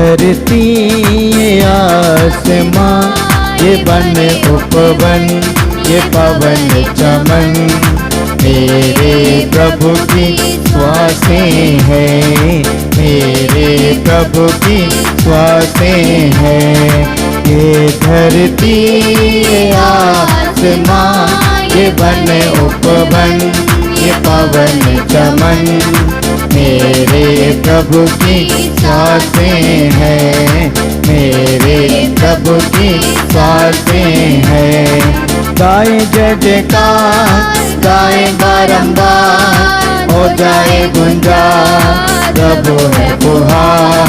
धरती ये आसमां, ये वन उपवन, ये पवन चमन, मेरे प्रभु की श्वासें हैं, मेरे प्रभु की श्वासें हैं। ये धरती ये आसमां, ये वन उपवन, ये पवन चमन, मेरे प्रभु की श्वासें हैं, मेरे प्रभु की श्वासें हैं। गाए जय जयकार, गाए बारंबार, हो जाए गुंजार, प्रभु है फुहार।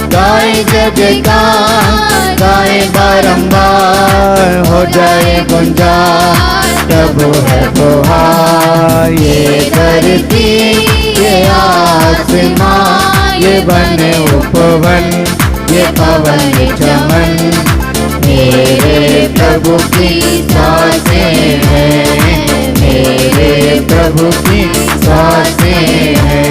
गाए जय जयकार, गाए बारंबार, हो जाए गुंजार, प्रभु है फुहार। ये धरती ये आसमां, ये वन उपवन, ये पवन चमन, मेरे प्रभु की श्वासें हैं, मेरे प्रभु की श्वासें हैं।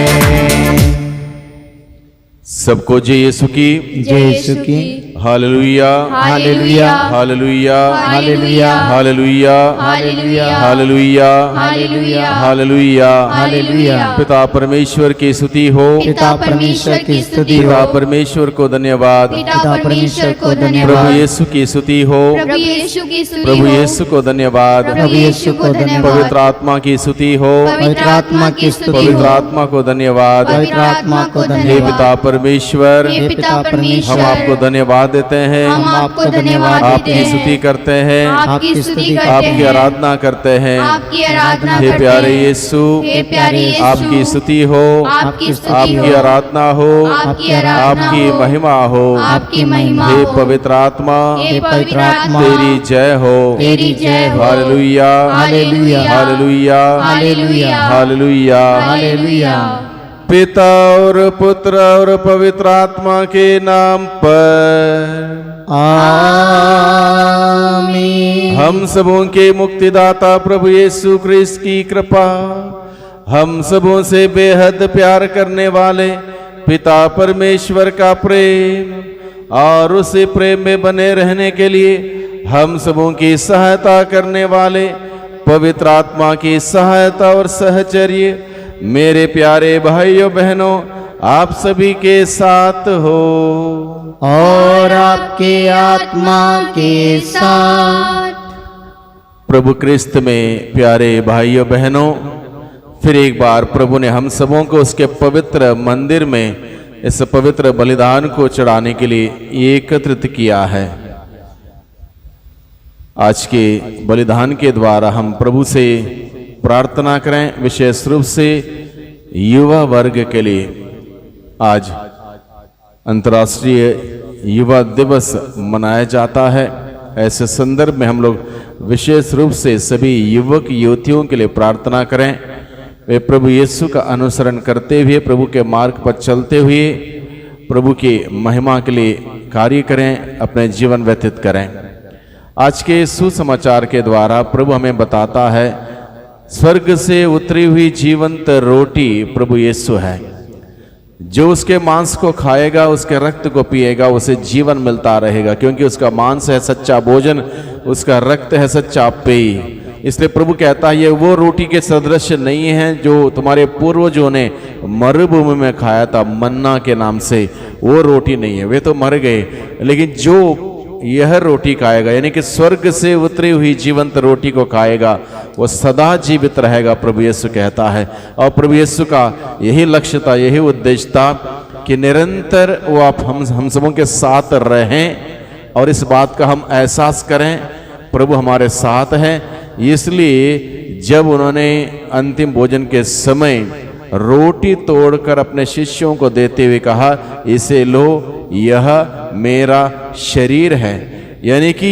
सबको जय यीशु की, जय यीशु की। Hallelujah, hallelujah, hallelujah, hallelujah, hallelujah, hallelujah, hallelujah, hallelujah, hallelujah, hallelujah. पिता परमेश्वर की स्तुति हो, पिता परमेश्वर की स्तुति हो, पिता परमेश्वर को धन्यवाद, पिता परमेश्वर को प्रभु धन्यवाद, यीशु की स्तुति हो, प्रभु यीशु की स्तुति प्रभु हो, यीशु को धन्यवाद, प्रभु यीशु को धन्यवाद, पवित्र आत्मा की स्तुति हो, पवित्र आत्मा की स्तुति पवित्र हो, आत्मा को धन्यवाद। पवित्र आत्मा को हे धन्यवाद। पिता परमेश्वर, हे पिता परमेश्वर, हम आपको धन्यवाद देते हैं, हम आपको धन्यवाद आपकी देते स्तुति हैं, करते हैं, आपकी स्तुति करते आपकी हैं, आराधना करते हैं। आपकी आराधना हे करते प्यारे हैं। यीशु, हे प्यारे यीशु, आपकी स्तुति हो, आपकी स्तुति आपकी हो, आराधना हो, आपकी आराधना आपकी हो, महिमा हो। आपकी महिमा हे हो। पवित्र आत्मा, हे पवित्र आत्मा, तेरी जय हो, तेरी जय हो। Hallelujah, hallelujah, hallelujah, hallelujah, hallelujah. Hallelujah. पिता और पुत्र और पवित्र आत्मा के नाम पर आमीन। हम सबों के मुक्तिदाता प्रभु यीशु क्रिस्त की कृपा, हम सबों से बेहद प्यार करने वाले पिता परमेश्वर का प्रेम और उसी प्रेम में बने रहने के लिए हम सबों की सहायता करने वाले पवित्र आत्मा की सहायता और सहचर्य मेरे प्यारे भाइयों बहनों आप सभी के साथ हो और आपके आत्मा के साथ। प्रभु क्रिस्त में प्यारे भाइयों बहनों, फिर एक बार प्रभु ने हम सबों को उसके पवित्र मंदिर में इस पवित्र बलिदान को चढ़ाने के लिए एकत्रित किया है। आज के बलिदान के द्वारा हम प्रभु से प्रार्थना करें, विशेष रूप से युवा वर्ग के लिए। आज अंतर्राष्ट्रीय युवा दिवस मनाया जाता है। ऐसे संदर्भ में हम लोग विशेष रूप से सभी युवक युवतियों के लिए प्रार्थना करें, वे प्रभु यीशु का अनुसरण करते हुए, प्रभु के मार्ग पर चलते हुए प्रभु की महिमा के लिए कार्य करें, अपने जीवन व्यतीत करें। आज के सुसमाचार के द्वारा प्रभु हमें बताता है स्वर्ग से उतरी हुई जीवंत रोटी प्रभु यीशु है। जो उसके मांस को खाएगा, उसके रक्त को पिएगा, उसे जीवन मिलता रहेगा, क्योंकि उसका मांस है सच्चा भोजन, उसका रक्त है सच्चा पेय। इसलिए प्रभु कहता है ये वो रोटी के सदृश नहीं है जो तुम्हारे पूर्वजों ने मरुभूमि में खाया था मन्ना के नाम से। वो रोटी नहीं है, वे तो मर गए, लेकिन जो यह रोटी खाएगा, यानी कि स्वर्ग से उतरी हुई जीवंत रोटी को खाएगा, वो सदा जीवित रहेगा, प्रभु यीशु कहता है। और प्रभु यीशु का यही लक्ष्य था, यही उद्देश्य था कि निरंतर वो आप हम सबों के साथ रहें और इस बात का हम एहसास करें प्रभु हमारे साथ हैं। इसलिए जब उन्होंने अंतिम भोजन के समय रोटी तोड़कर अपने शिष्यों को देते हुए कहा, इसे लो, यह मेरा शरीर है। यानी कि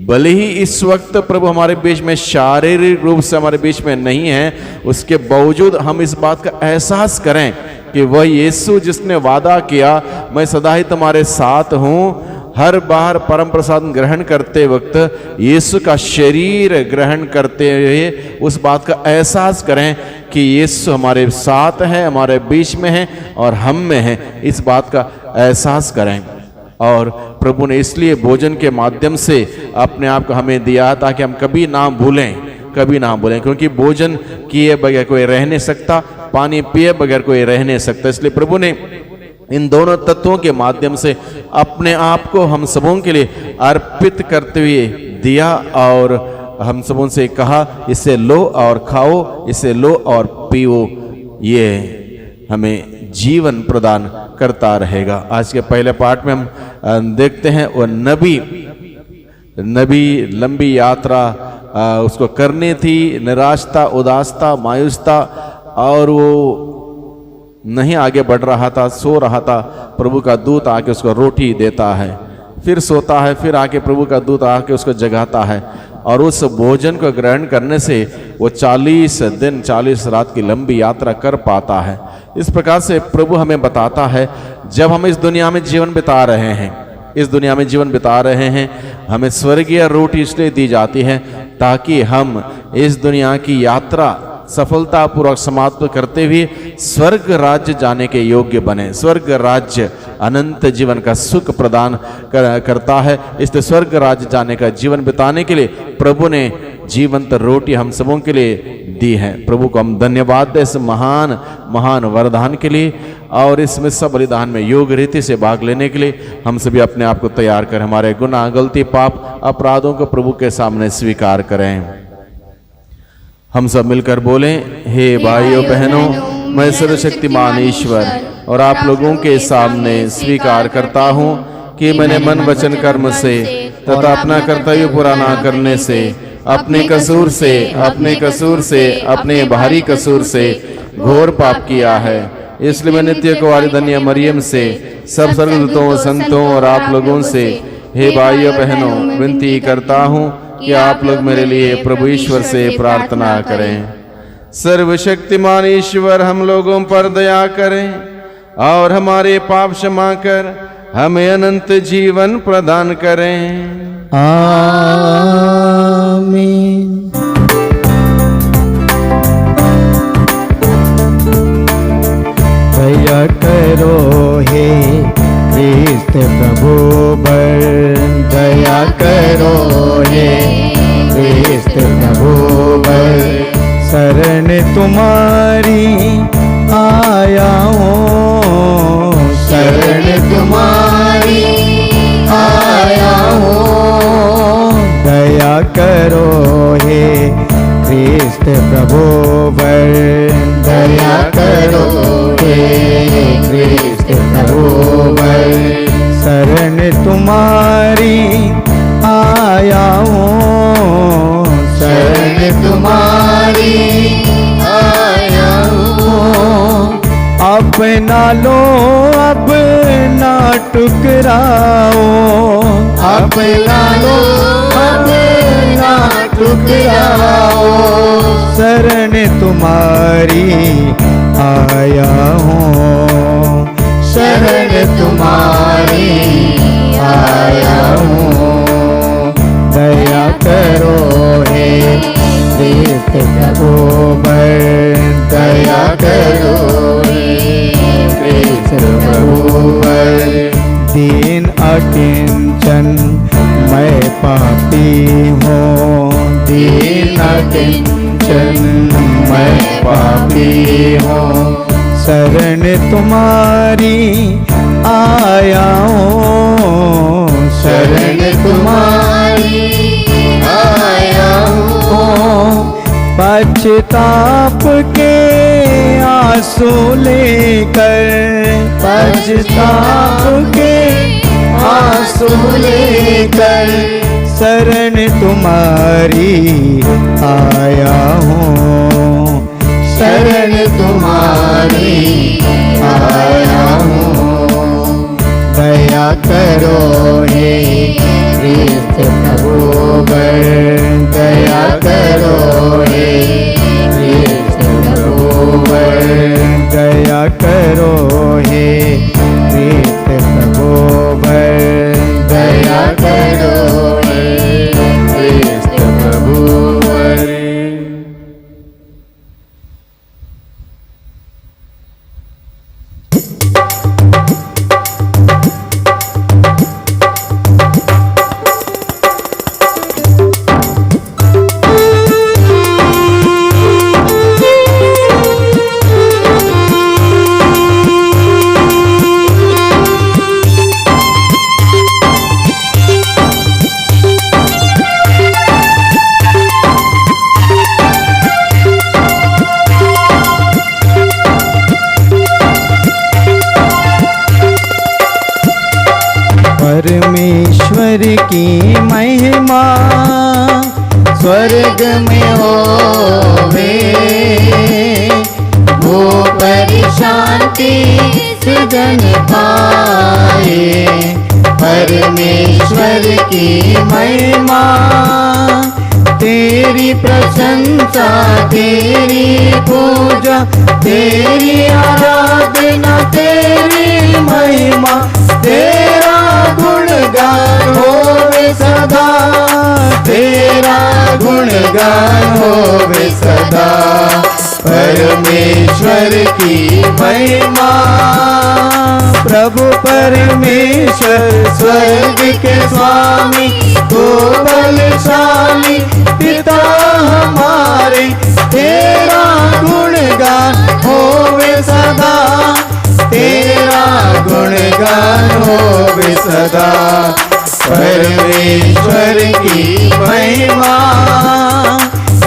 भले ही इस वक्त प्रभु हमारे बीच में शारीरिक रूप से हमारे बीच में नहीं है, उसके बावजूद हम इस बात का एहसास करें कि वह यीशु जिसने वादा किया मैं सदा ही तुम्हारे साथ हूँ, हर बार परम प्रसाद ग्रहण करते वक्त यीशु का शरीर ग्रहण करते हुए उस बात का एहसास करें कि यीशु हमारे साथ है, हमारे बीच में है और हम में है, इस बात का एहसास करें। और प्रभु ने इसलिए भोजन के माध्यम से अपने आप को हमें दिया ताकि हम कभी ना भूलें, कभी ना भूलें, क्योंकि भोजन किए बगैर कोई रह नहीं सकता, पानी पिए बगैर कोई रह नहीं सकता। इसलिए प्रभु ने इन दोनों तत्वों के माध्यम से अपने आप को हम सबों के लिए अर्पित करते हुए दिया और हम सबों से कहा, इसे लो और खाओ, इसे लो और पियो, ये हमें जीवन प्रदान करता रहेगा। आज के पहले पाठ में हम देखते हैं वो नबी लंबी यात्रा उसको करनी थी, निराश था, उदास था, मायूस था और वो नहीं आगे बढ़ रहा था, सो रहा था। प्रभु का दूत आके उसको रोटी देता है, फिर सोता है, फिर आके प्रभु का दूत आके उसको जगाता है और उस भोजन को ग्रहण करने से वो 40 दिन 40 रात की लंबी यात्रा कर पाता है। इस प्रकार से प्रभु हमें बताता है, जब हम इस दुनिया में जीवन बिता रहे हैं, इस दुनिया में जीवन बिता रहे हैं, हमें स्वर्गीय रोटी इसलिए दी जाती है ताकि हम इस दुनिया की यात्रा सफलतापूर्वक समाप्त करते हुए स्वर्ग राज्य जाने के योग्य बने। स्वर्ग राज्य अनंत जीवन का सुख प्रदान करता है। इसलिए स्वर्ग राज्य जाने का जीवन बिताने के लिए प्रभु ने जीवंत रोटी हम सबों के लिए दी है। प्रभु को हम धन्यवाद दें इस महान महान वरदान के लिए और इसमें सब बलिदान में योग रीति से भाग लेने के लिए हम सभी अपने आप को तैयार करें। हमारे गुनाह, गलती, पाप, अपराधों को प्रभु के सामने स्वीकार करें। हम सब मिलकर बोलें, हे भाइयों बहनों, मैं सर्वशक्तिमान ईश्वर और आप लोगों के सामने स्वीकार करता हूँ कि मैंने मन, वचन, कर्म से तथा अपना कर्तव्य पूरा ना करने से अपने कसूर से अपने भारी कसूर से घोर पाप किया है। इसलिए मैं नित्य कुंवारी धन्य मरियम से, सब स्वर्गदूतों, संतों और आप लोगों से, हे भाइयों बहनों, विनती करता हूँ कि आप लोग मेरे लिए प्रभु ईश्वर से प्रार्थना करें। सर्वशक्तिमान ईश्वर हम लोगों पर दया करें और हमारे पाप क्षमा कर हमें अनंत जीवन प्रदान करें। आमीन। दया करो हे क्रिस्त प्रभु पर, दया करो हे क्रिस्त प्रभु पर, शरण तुम्हारी आया हूँ, शरण तुम्हारी आया हूँ। दया करो हे क्रिस्त प्रभु पर, दया करो हे क्रिस्त प्रभु पर, शरण तुम्हारी आया हूँ, शरण तुम्हारी आया हूँ। अपना लो अपना टुकराओ, अपना लो अपना टुकराओ, शरण तुम्हारी आया हूँ, शरण तुम्हारी आया हूँ। दया करो हे क्रिस्त प्रभु पर, दया करो हे क्रिस्त प्रभु पर। दीन अकिंचन मैं पापी हूँ, दीन अकिंचन मैं पापी हूँ, शरण तुम्हारी आया हूँ, शरण तुम्हारी आया हूँ। पश्चाताप के आंसू लेकर, पश्चाताप के आंसू लेकर, शरण तुम्हारी आया हूँ, शरण तुम्हारी आया हूँ। दया करो हे क्रिस्त प्रभु पर, दया करो हे क्रिस्त प्रभु पर, दया करो हे क्रिस्त प्रभु पर, दया परमेश्वर की महिमा स्वर्ग में होवे, वो पर शांति सृजन पाए। परमेश्वर की महिमा, तेरी प्रशंसा, तेरी पूजा, तेरी आराधना, तेरी महिमा, तेरा गुणगान होवे सदा, तेरा गुणगान होवे सदा। परमेश्वर की महिमा, प्रभु परमेश्वर स्वर्ग के स्वामी, तो बलशाली पिता हमारे, तेरा गुणगान होवे सदा, तेरा गुणगान होवे सदा। परमेश्वर की महिमा,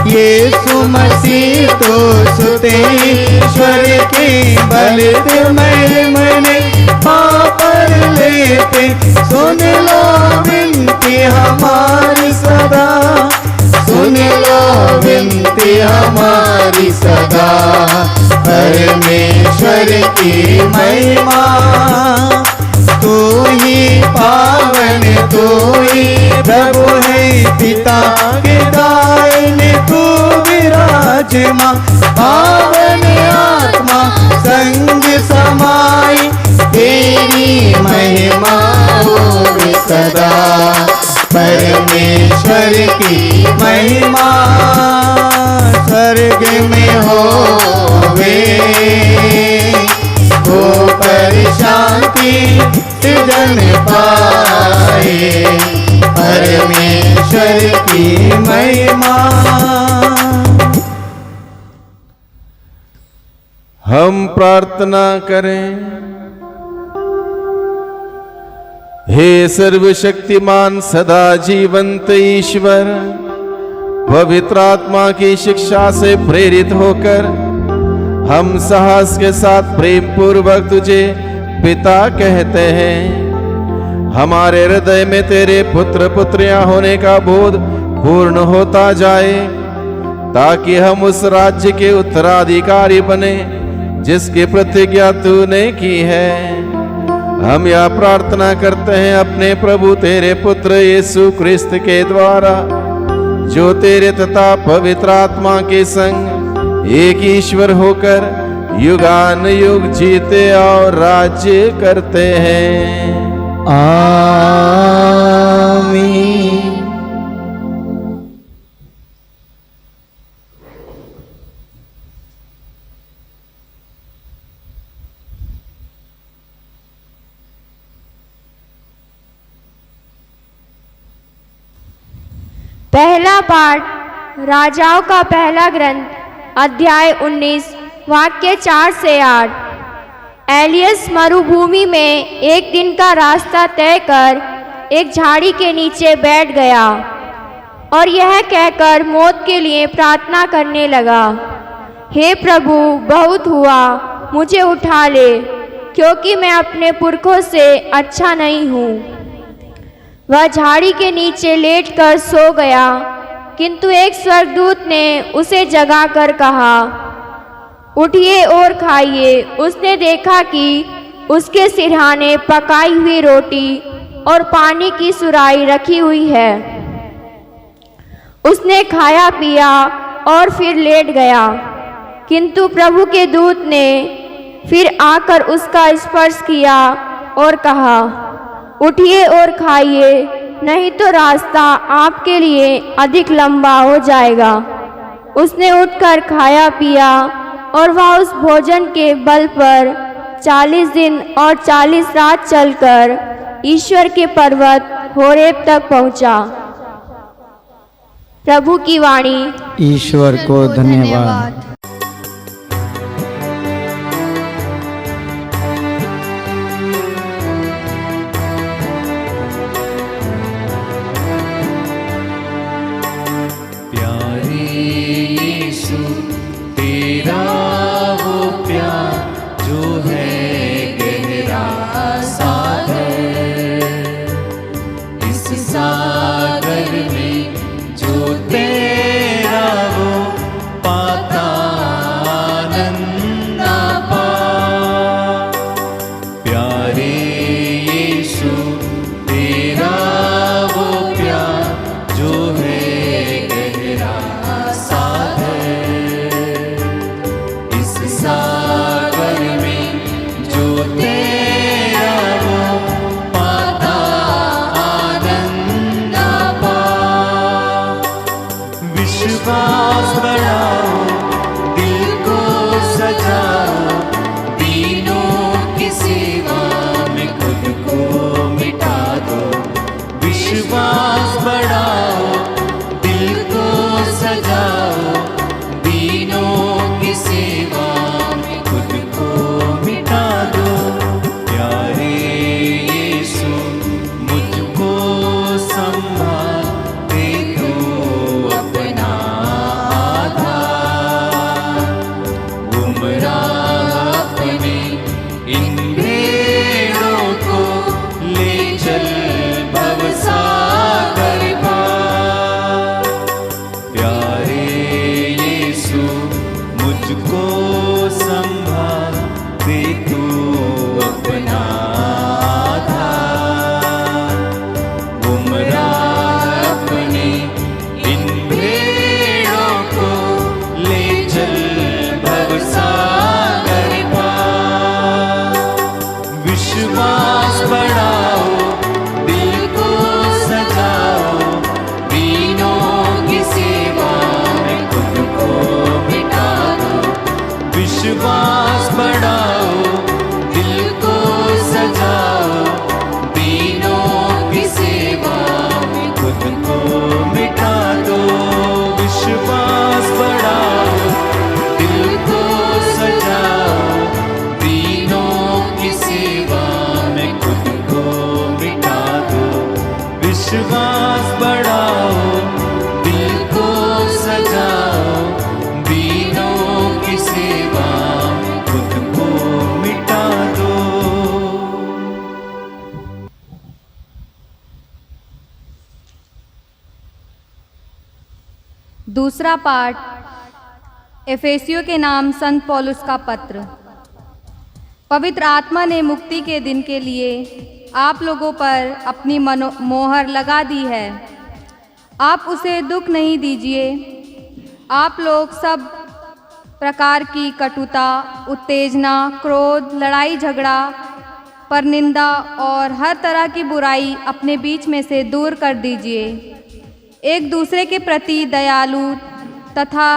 यीशु मसीह तो सुतेश्वर के बलित मैंने पापर लेते, सुन लो विनती हमारी सदा, सुन लो विनती हमारी सदा। परमेश्वर की महिमा, तू ही पावन, तू ही प्रभु है, पिता के दाहिने तू विराजमान। पावन आत्मा संग समाई, तेरी महिमा होवे सदा। परमेश्वर की महिमा स्वर्ग में होवे, वो पर शांति सृजन पाए। परमेश्वर की महिमा। हम प्रार्थना करें। हे सर्वशक्तिमान सदा जीवंत ईश्वर, पवित्र आत्मा की शिक्षा से प्रेरित होकर हम साहस के साथ प्रेम पूर्वक तुझे पिता कहते हैं। हमारे हृदय में तेरे पुत्र पुत्रियां होने का बोध पूर्ण होता जाए, ताकि हम उस राज्य के उत्तराधिकारी बने जिसकी प्रतिज्ञा तूने की है। हम यह प्रार्थना करते हैं अपने प्रभु तेरे पुत्र यीशु क्रिस्त के द्वारा, जो तेरे तथा पवित्र आत्मा के संग एक ईश्वर होकर युगान युग जीते और राज्य करते हैं। आमीन। पहला पाठ राजाओं का पहला ग्रंथ अध्याय 19 वाक्य 4 से 8। एलियस मरुभूमि में एक दिन का रास्ता तय कर एक झाड़ी के नीचे बैठ गया और यह कहकर मौत के लिए प्रार्थना करने लगा, हे प्रभु, बहुत हुआ, मुझे उठा ले, क्योंकि मैं अपने पुरखों से अच्छा नहीं हूँ। वह झाड़ी के नीचे लेटकर सो गया, किंतु एक स्वर्गदूत ने उसे जगाकर कहा, उठिए और खाइए। उसने देखा कि उसके सिरहाने पकाई हुई रोटी और पानी की सुराही रखी हुई है। उसने खाया पिया और फिर लेट गया, किंतु प्रभु के दूत ने फिर आकर उसका स्पर्श किया और कहा, उठिए और खाइए, नहीं तो रास्ता आपके लिए अधिक लंबा हो जाएगा। उसने उठकर खाया पिया और वह उस भोजन के बल पर 40 दिन और 40 रात चलकर ईश्वर के पर्वत होरेब तक पहुंचा। प्रभु की वाणी। ईश्वर को धन्यवाद। सागर में जो तेरा वो पाता आनंद पा। प्यारे यीशु तेरा वो प्यार जो है गहरा सागर, इस सागर में जो तेरा वो पाता आनंद पा। विश्वास बढ़ाओ, दिल को सजाओ, दीनों की सेवा में खुद को मिटा दो। विश्वास बढ़ाओ, दिल को सजाओ, दीनों की सेवा में खुद को मिटा दो। प्यारे यीशु मुझको संभाल दे तू अपना आधार। गुमराह अपने इन भेड़ों को ले चल भवसागर पार। प्यारे यीशु मुझको संभाल दे तू अपना आधार। गुमराह अपने इन भेड़ों को ले चल भवसागर पार। विश्वास बढ़ाओ, दिल को सजाओ, दीनों की सेवा में खुद को मिटा दो। विश्वास बढ़ाओ, दिल को सजाओ, दीनों की सेवा में खुद को मिटा दो। विश्वास बढ़ाओ, दिल को सजाओ, दीनों की सेवा में खुद को मिटा दो। विश्वास बढ़ाओ, दिल को सजाओ, दीनों की सेवा में खुद को मिटा दो। दूसरा पाठ एफेसियों के नाम संत पौलुस का पत्र। पवित्र आत्मा ने मुक्ति के दिन के लिए आप लोगों पर अपनी मोहर लगा दी है। आप उसे दुख नहीं दीजिए। आप लोग सब प्रकार की कटुता, उत्तेजना, क्रोध, लड़ाई झगड़ा, परनिंदा और हर तरह की बुराई अपने बीच में से दूर कर दीजिए। एक दूसरे के प्रति दयालु तथा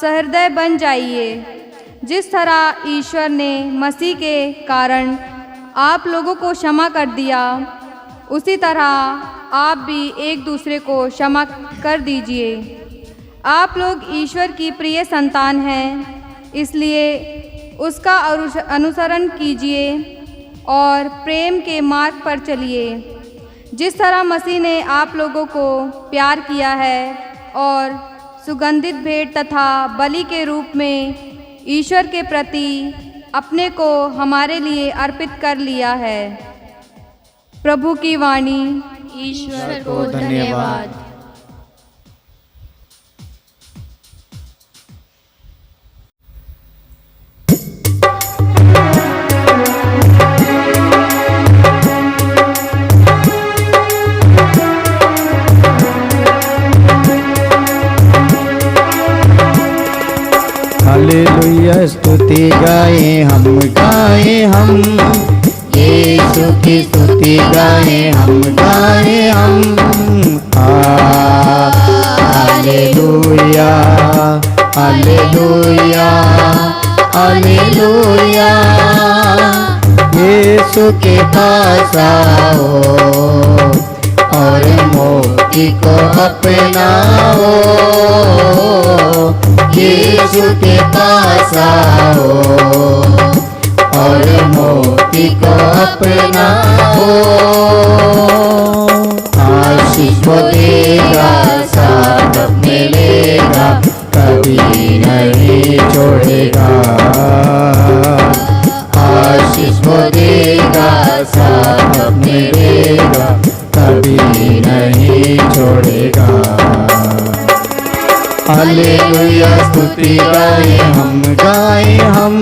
सहृदय बन जाइए। जिस तरह ईश्वर ने मसीह के कारण आप लोगों को क्षमा कर दिया, उसी तरह आप भी एक दूसरे को क्षमा कर दीजिए। आप लोग ईश्वर की प्रिय संतान हैं, इसलिए उसका अनुसरण कीजिए और प्रेम के मार्ग पर चलिए। जिस तरह मसीह ने आप लोगों को प्यार किया है और सुगंधित भेंट तथा बलि के रूप में ईश्वर के प्रति अपने को हमारे लिए अर्पित कर लिया है। प्रभु की वाणी। ईश्वर को धन्यवाद। हालेलुया स्तुति गाए हम यीशु की स्तुति गाए हम हालेलुया हालेलुया हालेलुया। यीशु के पास आओ और मोक्ति को अपनाओ। यीशु के पास आओ और मोक्ति को अपनाओ। आशीष को देगा, साथ मिलेगा, कभी नहीं छोड़ेगा। आशीष को देगा, साथ मिलेगा, कभी नहीं हालेलुया स्तुति गाए हम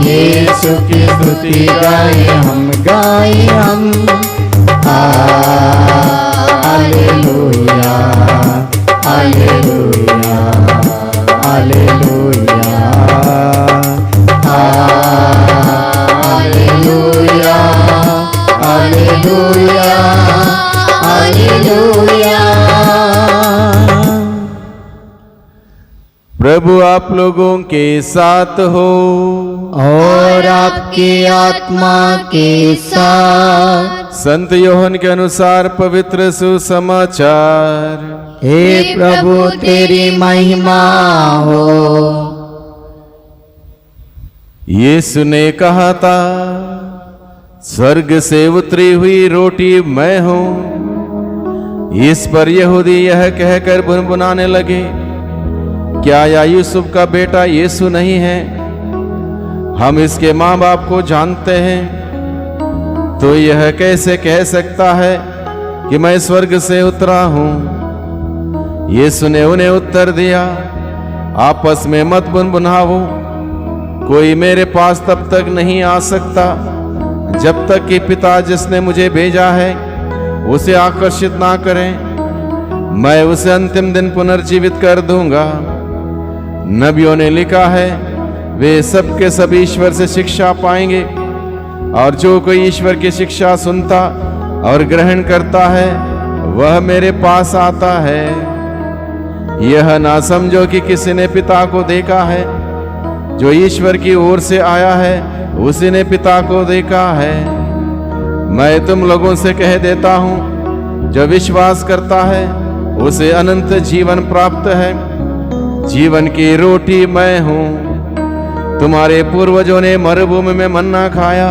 यीशु की स्तुति गाए हम hallelujah hallelujah hallelujah hallelujah hallelujah hallelujah. प्रभु आप लोगों के साथ हो और आपकी आत्मा के साथ। संत योहन के अनुसार पवित्र सुसमाचार। हे प्रभु तेरी महिमा हो। यीशु ने कहा था, स्वर्ग से उतरी हुई रोटी मैं हूं। इस पर यहूदी यह कहकर बुनबुनाने लगे, क्या यह यूसुफ का बेटा यीशु नहीं है? हम इसके माँ बाप को जानते हैं, तो यह कैसे कह सकता है कि मैं स्वर्ग से उतरा हूं? यीशु ने उन्हें उत्तर दिया, आपस में मत बुनबुनाओ। कोई मेरे पास तब तक नहीं आ सकता जब तक कि पिता जिसने मुझे भेजा है उसे आकर्षित ना करें। मैं उसे अंतिम दिन पुनर्जीवित कर दूंगा। नबियों ने लिखा है, वे सब के सब ईश्वर से शिक्षा पाएंगे, और जो कोई ईश्वर की शिक्षा सुनता और ग्रहण करता है वह मेरे पास आता है। यह ना समझो कि किसी ने पिता को देखा है। जो ईश्वर की ओर से आया है उसी ने पिता को देखा है। मैं तुम लोगों से कह देता हूं, जो विश्वास करता है उसे अनंत जीवन प्राप्त है। जीवन की रोटी मैं हूं। तुम्हारे पूर्वजों ने मरुभूमि में मन्ना खाया,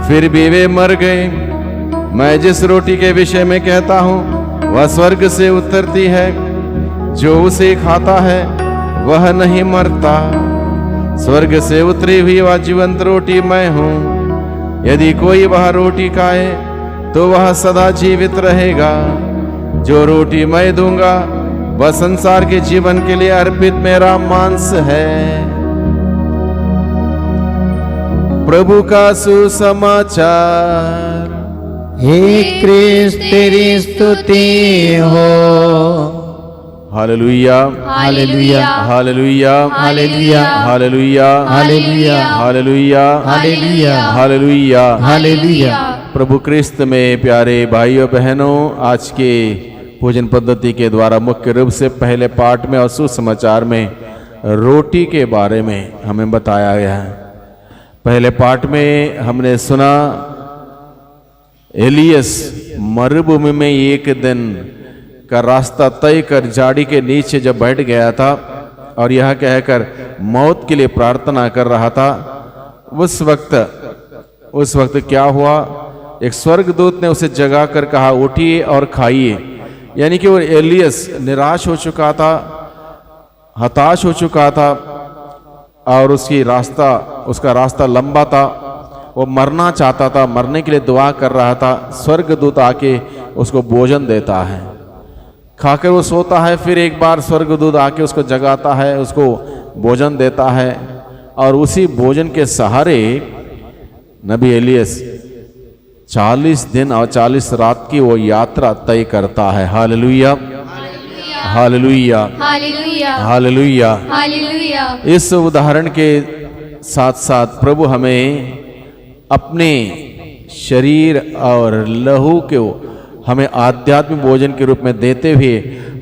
फिर भी वे मर गए। मैं जिस रोटी के विषय में कहता हूं वह स्वर्ग से उतरती है। जो उसे खाता है वह नहीं मरता। स्वर्ग से उतरी हुई वह जीवंत रोटी मैं हूं। यदि कोई वह रोटी खाए तो वह सदा जीवित रहेगा। जो रोटी मैं दूंगा वह संसार के जीवन के लिए अर्पित मेरा मांस है। प्रभु का सुसमाचार। हे क्रिस्त तेरी स्तुति हो। Hallelujah hallelujah hallelujah hallelujah hallelujah hallelujah hallelujah hallelujah hallelujah hallelujah. प्रभु क्रिस्त में प्यारे भाइयों बहनों, आज के पूजन पद्धति के द्वारा मुख्य रूप से पहले पाठ में और सुसमाचार में रोटी के बारे में हमें बताया गया है। पहले पाठ में हमने सुना, एलियस मरुभूमि में एक दिन का रास्ता तय कर झाड़ी के नीचे जब बैठ गया था और यह कहकर मौत के लिए प्रार्थना कर रहा था, उस वक्त क्या हुआ? एक स्वर्गदूत ने उसे जगा कर कहा, उठिए और खाइए। यानी कि वो एलियस निराश हो चुका था, हताश हो चुका था और उसका रास्ता लंबा था। वो मरना चाहता था, मरने के लिए दुआ कर रहा था। स्वर्गदूत आके उसको भोजन देता है, खाकर वो सोता है। फिर एक बार स्वर्गदूत आके उसको जगाता है, उसको भोजन देता है, और उसी भोजन के सहारे नबी एलियस 40 दिन और 40 रात की वो यात्रा तय करता है। Hallelujah hallelujah hallelujah hallelujah. Hallelujah. इस उदाहरण के साथ साथ प्रभु हमें अपने शरीर और लहू को हमें आध्यात्मिक भोजन के रूप में देते हुए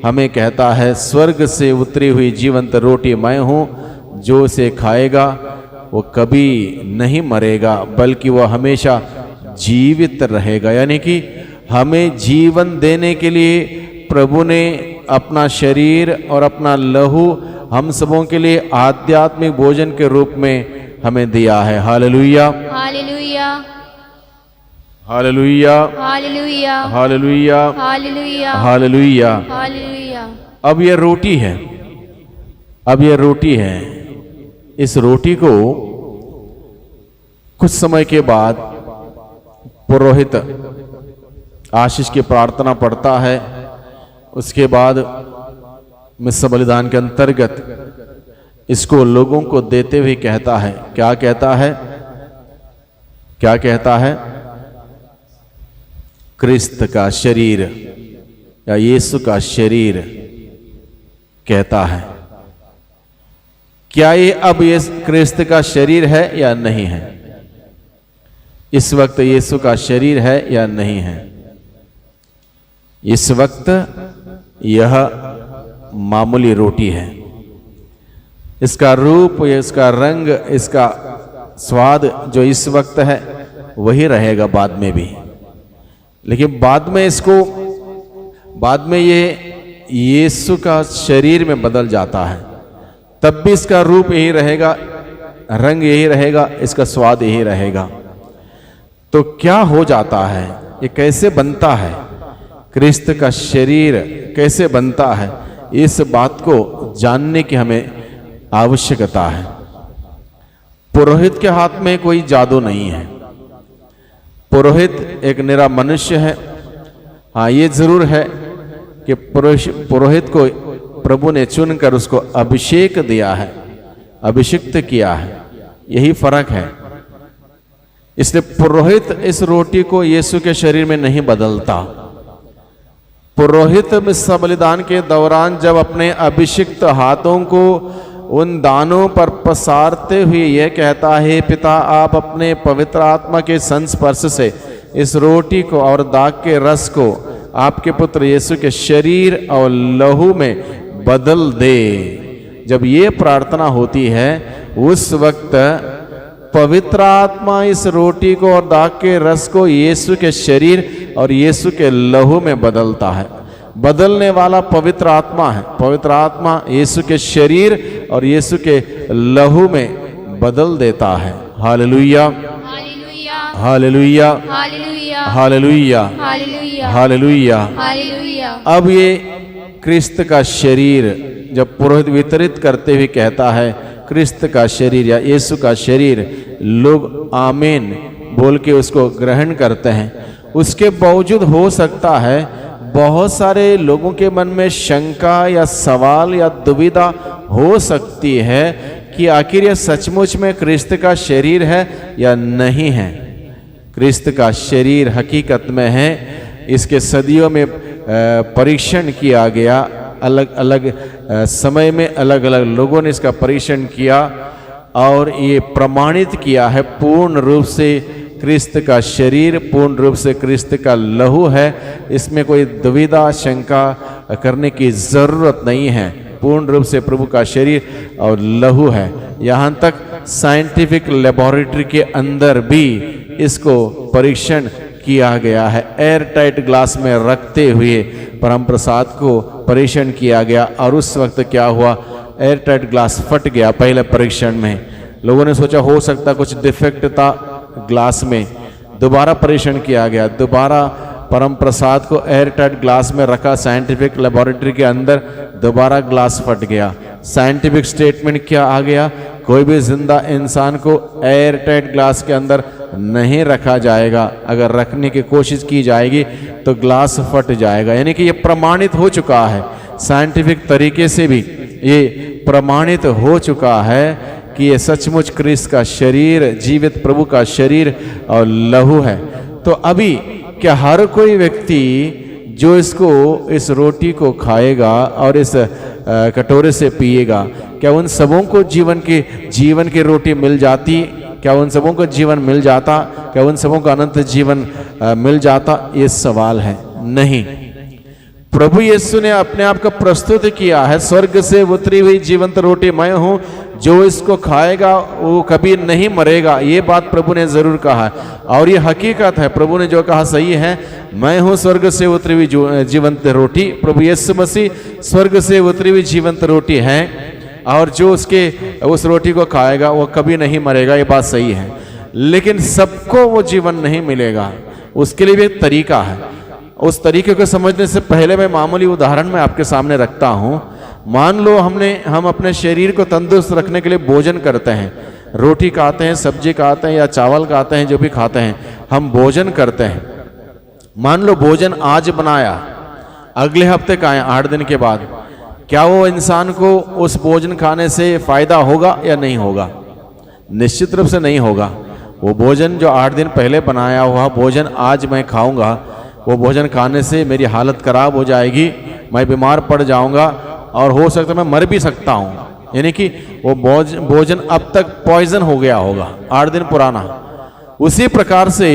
हमें कहता है, स्वर्ग से उतरी हुई जीवंत रोटी मैं हूँ। जो उसे खाएगा वो कभी नहीं मरेगा, बल्कि वह हमेशा जीवित रहेगा। यानी कि हमें जीवन देने के लिए प्रभु ने अपना शरीर और अपना लहू हम सबों के लिए आध्यात्मिक भोजन के रूप में हमें दिया है। Hallelujah hallelujah hallelujah hallelujah hallelujah hallelujah hallelujah. Hallelujah. अब यह रोटी है, अब यह रोटी है। इस रोटी को कुछ समय के बाद पुरोहित आशीष की प्रार्थना पढ़ता है। उसके बाद मिस्सा बलिदान के अंतर्गत इसको लोगों को देते हुए कहता है, क्या कहता है? क्या कहता है? क्रिस्त का शरीर या यीशु का शरीर कहता है। क्या ये अब ये क्रिस्त का शरीर है या नहीं है? इस वक्त यीशु का शरीर है या नहीं है? इस वक्त यह मामूली रोटी है। इसका रूप, इसका रंग, इसका स्वाद जो इस वक्त है वही रहेगा बाद में भी, लेकिन बाद में ये यीशु का शरीर में बदल जाता है। तब भी इसका रूप यही रहेगा, रंग यही रहेगा, इसका स्वाद यही रहेगा। तो क्या हो जाता है? ये कैसे बनता है? क्रिस्त का शरीर कैसे बनता है? इस बात को जानने की हमें आवश्यकता है। पुरोहित के हाथ में कोई जादू नहीं है। पुरोहित एक निरा मनुष्य है। हाँ, ये जरूर है कि पुरोहित को प्रभु ने चुनकर उसको अभिषेक दिया है, अभिषिक्त किया है, यही फर्क है। इसलिए पुरोहित इस रोटी को यीशु के शरीर में नहीं बदलता। पुरोहित मिस्सा बलिदान के दौरान जब अपने अभिषिक्त हाथों को उन दानों पर पसारते हुए यह कहता है, पिता आप अपने पवित्र आत्मा के संस्पर्श से इस रोटी को और दाग के रस को आपके पुत्र यीशु के शरीर और लहू में बदल दे। जब ये प्रार्थना होती है उस वक्त पवित्र आत्मा इस रोटी को और दाग के रस को यीशु के शरीर और यीशु के लहू में बदलता है। बदलने वाला पवित्र आत्मा है। पवित्र आत्मा यीशु के शरीर और यीशु के लहू में बदल देता है। Hallelujah, hallelujah, hallelujah, hallelujah, hallelujah, hallelujah, hallelujah. Hallelujah. अब ये क्रिस्त का शरीर जब पुरोहित वितरित करते हुए कहता है क्रिस्त का शरीर या यीशु का शरीर, लोग आमीन बोल के उसको ग्रहण करते हैं। उसके बावजूद हो सकता है बहुत सारे लोगों के मन में शंका या सवाल या दुविधा हो सकती है कि आखिर यह सचमुच में क्रिस्त का शरीर है या नहीं है। क्रिस्त का शरीर हकीकत में है। इसके सदियों में परीक्षण किया गया। अलग अलग समय में अलग अलग लोगों ने इसका परीक्षण किया और ये प्रमाणित किया है पूर्ण रूप से क्रिस्त का शरीर, पूर्ण रूप से क्रिस्त का लहू है। इसमें कोई दुविधा शंका करने की ज़रूरत नहीं है। पूर्ण रूप से प्रभु का शरीर और लहू है। यहाँ तक साइंटिफिक लेबोरेटरी के अंदर भी इसको परीक्षण किया गया है। एयर टाइट ग्लास में रखते हुए परम प्रसाद को परीक्षण किया गया और उस वक्त क्या हुआ, एयर टाइट ग्लास फट गया। पहले परीक्षण में लोगों ने सोचा हो सकता कुछ डिफेक्ट था ग्लास में। दोबारा परीक्षण किया गया, दोबारा परम प्रसाद को एयर टाइट ग्लास में रखा साइंटिफिक लेबोरेटरी के अंदर, दोबारा ग्लास फट गया। साइंटिफिक स्टेटमेंट क्या आ गया, कोई भी जिंदा इंसान को एयर टाइट ग्लास के अंदर नहीं रखा जाएगा। अगर रखने की कोशिश की जाएगी तो ग्लास फट जाएगा। यानी कि ये प्रमाणित हो चुका है, साइंटिफिक तरीके से भी ये प्रमाणित हो चुका है कि ये सचमुच क्रिस्त का शरीर, जीवित प्रभु का शरीर और लहू है। तो अभी क्या हर कोई व्यक्ति जो इस रोटी को खाएगा और इस कटोरे से पिएगा, क्या उन सबों को जीवन की रोटी मिल जाती? क्या उन सबों को जीवन मिल जाता? क्या उन सबों को अनंत जीवन मिल जाता? ये सवाल है। नहीं, प्रभु यीशु ने अपने आप को प्रस्तुत किया है, स्वर्ग से उतरी हुई जीवंत रोटी मैं हूं, जो इसको खाएगा वो कभी नहीं मरेगा। ये बात प्रभु ने जरूर कहा है और ये हकीकत है। प्रभु ने जो कहा सही है। मैं हूं स्वर्ग से उतरी हुई जीवंत रोटी। प्रभु यीशु मसीह स्वर्ग से उतरी हुई जीवंत रोटी है और जो उस रोटी को खाएगा वो कभी नहीं मरेगा। ये बात सही है, लेकिन सबको वो जीवन नहीं मिलेगा। उसके लिए भी एक तरीका है। उस तरीके को समझने से पहले मैं मामूली उदाहरण में आपके सामने रखता हूं। मान लो हम अपने शरीर को तंदुरुस्त रखने के लिए भोजन करते हैं, रोटी खाते हैं, सब्जी खाते हैं या चावल खाते हैं, जो भी खाते हैं हम भोजन करते हैं। मान लो भोजन आज बनाया, अगले हफ्ते खाएं 8 दिन के बाद, क्या वो इंसान को उस भोजन खाने से फायदा होगा या नहीं होगा? निश्चित रूप से नहीं होगा। वो भोजन जो 8 दिन पहले बनाया हुआ भोजन आज मैं खाऊंगा, वो भोजन खाने से मेरी हालत खराब हो जाएगी, मैं बीमार पड़ जाऊंगा और हो सकता है मैं मर भी सकता हूँ। यानी कि वो भोजन अब तक पॉइजन हो गया होगा, 8 दिन पुराना। उसी प्रकार से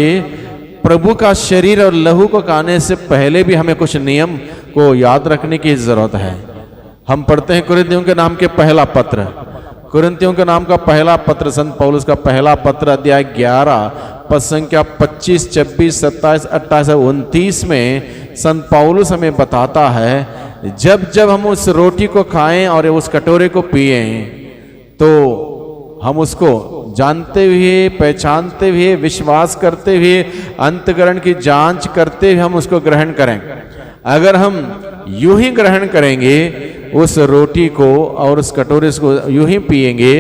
प्रभु का शरीर और लहू को खाने से पहले भी हमें कुछ नियम को याद रखने की जरूरत है। हम पढ़ते हैं कुरिन्थियों के नाम के पहला पत्र, कुरिन्थियों के नाम का पहला पत्र, संत पौलुस का पहला पत्र, अध्याय 11 पद संख्या 25, 26, 27, 28 और 29 में संत पौलुस हमें बताता है जब जब हम उस रोटी को खाएं और उस कटोरे को पिए तो हम उसको जानते हुए, पहचानते हुए, विश्वास करते हुए, अंतःकरण की जांच करते हुए हम उसको ग्रहण करें। अगर हम यूं ही ग्रहण करेंगे उस रोटी को और उस कटोरे को यूं ही पिएंगे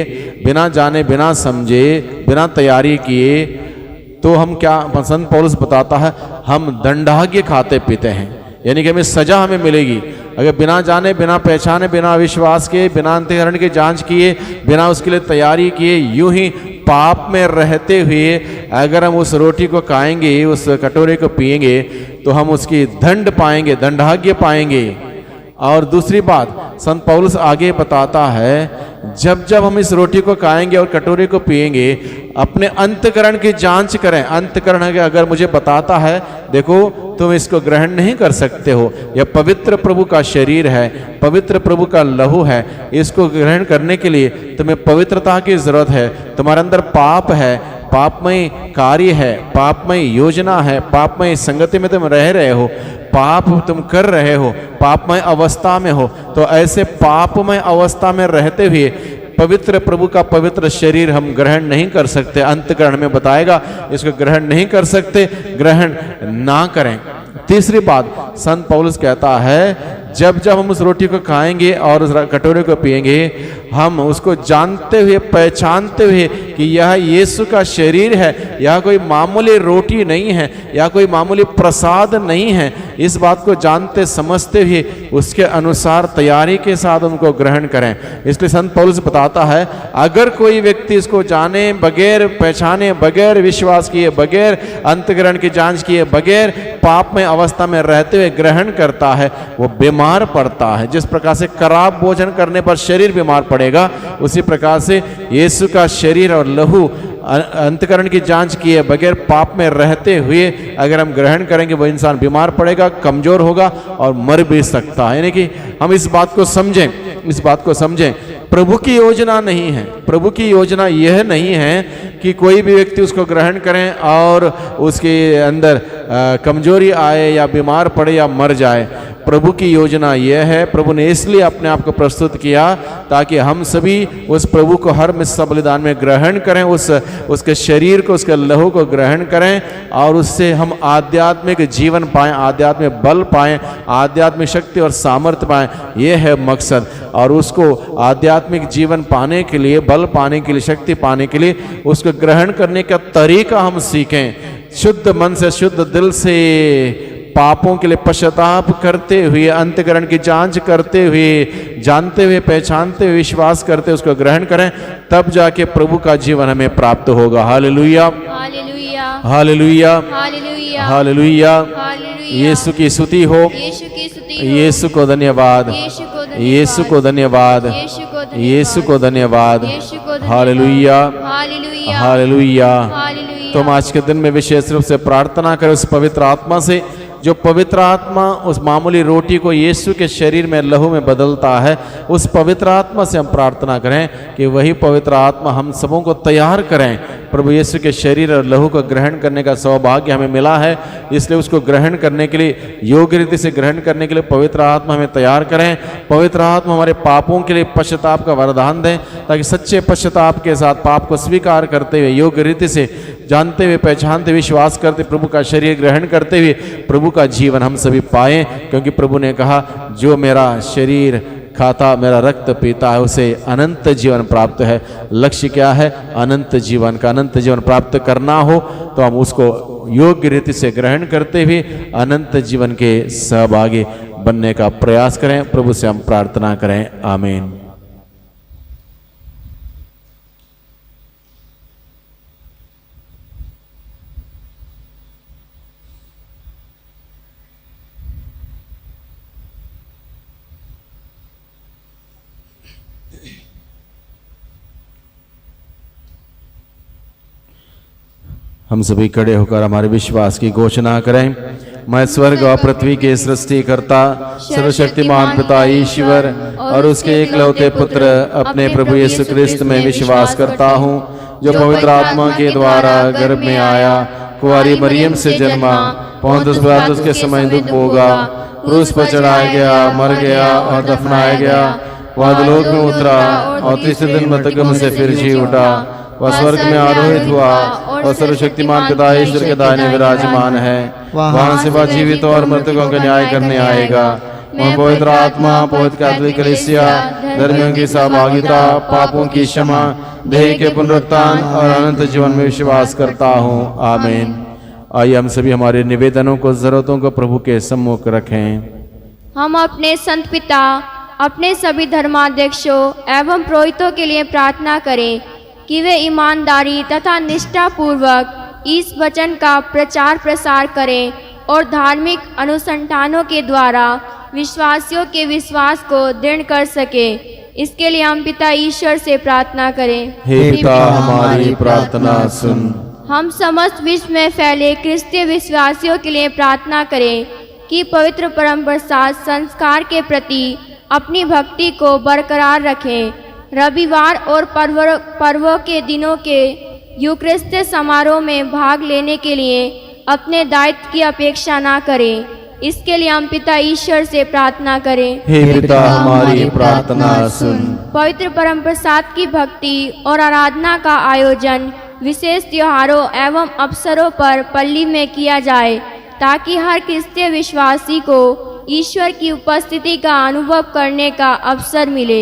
बिना जाने, बिना समझे, बिना तैयारी किए, तो हम क्या, संत पौलुस बताता है, हम दंडाज्ञ खाते पीते हैं। यानी कि हमें सजा हमें मिलेगी अगर बिना जाने, बिना पहचाने, बिना विश्वास के, बिना अंतःकरण की जांच किए, बिना उसके लिए तैयारी किए, यूं ही पाप में रहते हुए अगर हम उस रोटी को खाएंगे, उस कटोरे को पिएंगे, तो हम उसकी दंड पाएंगे, दंडाज्ञ पाएंगे। और दूसरी बात संत पौलुस आगे बताता है, जब जब हम इस रोटी को खाएंगे और कटोरे को पिएंगे, अपने अंतःकरण की जांच करें। अंतःकरण अगर मुझे बताता है देखो तुम इसको ग्रहण नहीं कर सकते हो, यह पवित्र प्रभु का शरीर है, पवित्र प्रभु का लहू है, इसको ग्रहण करने के लिए तुम्हें पवित्रता की जरूरत है, तुम्हारे अंदर पाप है, पापमय कार्य है, पापमय योजना है, पापमय संगति में तुम रह रहे हो, पाप तुम कर रहे हो, पापमय अवस्था में हो, तो ऐसे पापमय अवस्था में रहते हुए पवित्र प्रभु का पवित्र शरीर हम ग्रहण नहीं कर सकते। अंतःकरण में बताएगा इसको ग्रहण नहीं कर सकते, ग्रहण ना करें। तीसरी बात संत पौलुस कहता है, जब जब हम उस रोटी को खाएंगे और उस कटोरे को पिएंगे, हम उसको जानते हुए, पहचानते हुए कि यह यीशु का शरीर है, यह कोई मामूली रोटी नहीं है, यह कोई मामूली प्रसाद नहीं है, इस बात को जानते समझते हुए उसके अनुसार तैयारी के साथ उनको ग्रहण करें। इसलिए संत पौलुस बताता है, अगर कोई व्यक्ति इसको जाने बगैर, पहचाने बगैर, विश्वास किए बगैर, अंतःकरण की जांच किए बगैर, पाप में अवस्था में रहते हुए ग्रहण करता है, वो बीमार पड़ता है। जिस प्रकार से खराब भोजन करने पर शरीर बीमार पड़ेगा, उसी प्रकार से यीशु का शरीर और लहू अंतःकरण की जांच किए बगैर पाप में रहते हुए अगर हम ग्रहण करेंगे, वो इंसान बीमार पड़ेगा, कमजोर होगा और मर भी सकता है। यानी कि हम इस बात को समझें, इस बात को समझें, प्रभु की योजना नहीं है, प्रभु की योजना यह नहीं है कि कोई भी व्यक्ति उसको ग्रहण करें और उसके अंदर कमजोरी आए या बीमार पड़े या मर जाए। प्रभु की योजना यह है, प्रभु ने इसलिए अपने आप को प्रस्तुत किया ताकि हम सभी उस प्रभु को हर मिस्सा बलिदान में ग्रहण करें, उसके शरीर को, उसके लहू को ग्रहण करें और उससे हम आध्यात्मिक जीवन पाएं, आध्यात्मिक बल पाएं, आध्यात्मिक शक्ति और सामर्थ्य पाएं। यह है मकसद। और उसको आध्यात्मिक जीवन पाने के लिए, बल पाने के लिए, शक्ति पाने के लिए उसको ग्रहण करने का तरीका हम सीखें। शुद्ध मन से, शुद्ध दिल से, पापों के लिए पश्चाताप करते हुए, अंतःकरण की जांच करते हुए, जानते हुए, पहचानते हुए, विश्वास करते उसको ग्रहण करें, तब जाके प्रभु का जीवन हमें प्राप्त होगा। Hallelujah, hallelujah, hallelujah, hallelujah, hallelujah. Hallelujah. Yeshu की स्तुति हो, यीशु की स्तुति हो, यीशु को धन्यवाद, यीशु को धन्यवाद, यीशु को धन्यवाद, यीशु को धन्यवाद, यीशु को धन्यवाद। यीशु को धन्यवाद। Hallelujah, hallelujah, hallelujah. हालेलुया। तुम आज के दिन में विशेष रूप से प्रार्थना करें उस पवित्र आत्मा से, जो पवित्र आत्मा उस मामूली रोटी को यीशु के शरीर में, लहू में बदलता है। उस पवित्र आत्मा से हम प्रार्थना करें कि वही पवित्र आत्मा हम सबों को तैयार करें। प्रभु यीशु के शरीर और लहू को ग्रहण करने का सौभाग्य हमें मिला है, इसलिए उसको ग्रहण करने के लिए, योग्य रीति से ग्रहण करने के लिए पवित्र आत्मा हमें तैयार करें। पवित्र आत्मा हमारे पापों के लिए पश्चाताप का वरदान दें, ताकि सच्चे पश्चाताप के साथ पाप को स्वीकार करते हुए, योग्य रीति से जानते हुए, पहचानते, विश्वास करते, प्रभु का शरीर ग्रहण करते हुए प्रभु का जीवन हम सभी पाएं। क्योंकि प्रभु ने कहा, जो मेरा शरीर खाता, मेरा रक्त पीता है, उसे अनंत जीवन प्राप्त है। लक्ष्य क्या है? अनंत जीवन का। अनंत जीवन प्राप्त करना हो तो हम उसको योग्य रीति से ग्रहण करते हुए अनंत जीवन के सहभागी बनने का प्रयास करें। प्रभु से हम प्रार्थना करें। आमीन। हम सभी खड़े होकर हमारे विश्वास की घोषणा करें। मैं स्वर्ग और पृथ्वी के सृष्टिकर्ता सर्वशक्तिमान पिता ईश्वर और उसके एकलौते पुत्र अपने प्रभु यीशु क्रिस्त में विश्वास करता हूँ, जो पवित्र आत्मा के द्वारा गर्भ में आया, कुंवारी मरियम से जन्मा, पोंतुस पिलातुस के समय दुख भोगा, क्रूस पर चढ़ाया गया, मर गया और दफनाया गया, वह अधोलोक में उतरा और तीसरे दिन मृतकों से फिर जी उठा, वह स्वर्ग में आरोहित हुआ और सर्वशक्तिमान पिता ईश्वर के दाहिने विराजमान है। वहां से वह जीवित और मृतकों का न्याय करने आएगा। वह पवित्र आत्मा, पवित्र कैथोलिक कलीसिया, धर्मियों की सहभागिता, पापों की क्षमा, देह के पुनरुत्थान और अनंत जीवन में विश्वास करता हूँ। आमीन। आइए हम सभी हमारे निवेदनों को, जरूरतों को प्रभु के सम्मुख रखें। हम अपने संत पिता, अपने सभी धर्माध्यक्षों एवं पुरोहितों के लिए प्रार्थना करें कि वे ईमानदारी तथा निष्ठा पूर्वक इस वचन का प्रचार प्रसार करें और धार्मिक अनुसंधानों के द्वारा विश्वासियों के विश्वास को दृढ़ कर सके। इसके लिए हम पिता ईश्वर से प्रार्थना करें। हे पिता, हमारी प्रार्थना सुन। हम समस्त विश्व में फैले क्रिस्तीय विश्वासियों के लिए प्रार्थना करें कि पवित्र परम प्रसाद संस्कार के प्रति अपनी भक्ति को बरकरार रखें। रविवार और पर्वों के दिनों के यूक्रिस्तीय समारोह में भाग लेने के लिए अपने दायित्व की अपेक्षा ना करें। इसके लिए हम पिता ईश्वर से प्रार्थना करें। हे पिता, हमारी प्रार्थना सुन। पवित्र परम प्रसाद की भक्ति और आराधना का आयोजन विशेष त्योहारों एवं अवसरों पर पल्ली में किया जाए, ताकि हर क्रिस्तीय विश्वासी को ईश्वर की उपस्थिति का अनुभव करने का अवसर मिले।